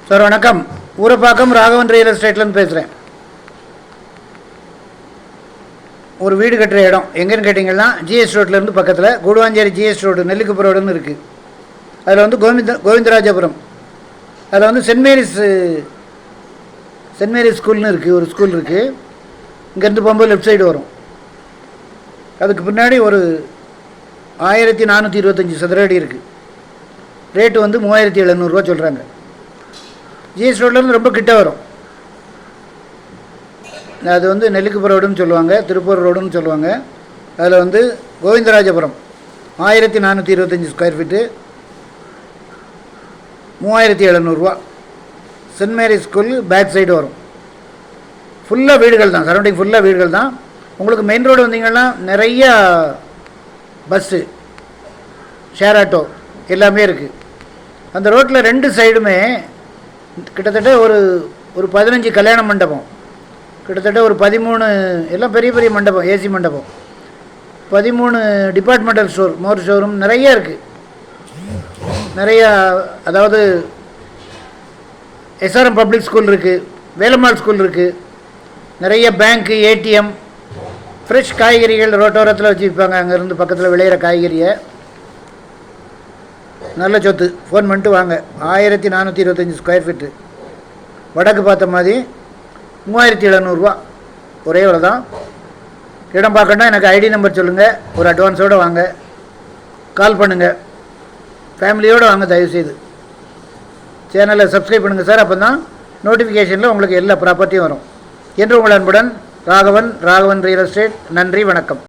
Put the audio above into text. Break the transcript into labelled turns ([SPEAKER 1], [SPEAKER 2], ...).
[SPEAKER 1] Sir வணக்கம். Urapakkam Raghavan real எஸ்டேட்லேருந்து பேசுகிறேன். ஒரு வீடு கட்டுற இடம் எங்கேன்னு கேட்டிங்கன்னா ஜிஎஸ் ரோட்லேருந்து பக்கத்தில் கூடுவாஞ்சேரி ஜிஎஸ் ரோடு நெல்லிக்குப்பம் ரோடுன்னு இருக்குது. அதில் வந்து கோவிந்தராஜபுரம், அதில் வந்து சென்ட் மேரிஸ் ஸ்கூல்னு இருக்குது. ஒரு ஸ்கூல் இருக்குது. இங்கேருந்து போகும்போது லெஃப்ட் சைடு வரும். அதுக்கு பின்னாடி ஒரு 1425 சதுர அடி இருக்குது. ரேட்டு வந்து 3700 சொல்கிறாங்க. ஜிஎஸ் ரோட்லேருந்து ரொம்ப கிட்ட வரும். அது வந்து நெல்லிக்குப்பம் ரோடுன்னு சொல்லுவாங்க, திருப்பூர் ரோடுன்னு சொல்லுவாங்க. அதில் வந்து Govindarajapuram 1425 square feet, 3700. Saint Mary's school back side வரும். ஃபுல்லாக வீடுகள் தான், சரௌண்டிங் ஃபுல்லாக வீடுகள் தான். உங்களுக்கு மெயின் ரோடு வந்தீங்கன்னா நிறையா பஸ்ஸு, ஷேர் ஆட்டோ எல்லாமே இருக்குது. அந்த ரோட்டில் 2 சைடுமே கிட்டத்தட்ட ஒரு 15 கல்யாண மண்டபம், கிட்டத்தட்ட ஒரு 13, எல்லாம் பெரிய பெரிய மண்டபம், ஏசி மண்டபம், 13 டிபார்ட்மெண்டல் ஸ்டோர், மோர் ஷோரூம் நிறையா இருக்குது. நிறையா, அதாவது எஸ்ஆர்எம் பப்ளிக் ஸ்கூல் இருக்குது, வேலம்மாள் ஸ்கூல் இருக்குது, நிறைய பேங்க்கு, ஏடிஎம், ஃப்ரெஷ் காய்கறிகள் ரோட்டோரத்தில் வச்சு விற்பாங்க. அங்கேருந்து பக்கத்தில் விளையிற காய்கறியை. நல்ல சொத்து. ஃபோன் பண்ணிட்டு வாங்க. 1425 ஸ்கொயர் ஃபீட்டு, வடக்கு பார்த்த மாதிரி, 3700. ஒரே வேலை தான். இடம் பார்க்கணுன்னா எனக்கு ஐடி நம்பர் சொல்லுங்கள், ஒரு அட்வான்ஸோடு வாங்க, கால் பண்ணுங்கள். ஃபேமிலியோடு வாங்க தயவுசெய்து. சேனலை சப்ஸ்கிரைப் பண்ணுங்கள் சார். அப்போ தான் நோட்டிஃபிகேஷனில் உங்களுக்கு எல்லா ப்ராப்பர்ட்டியும் வரும். என்று உங்கள் அன்புடன் ராகவன் ரியல் எஸ்டேட். நன்றி, வணக்கம்.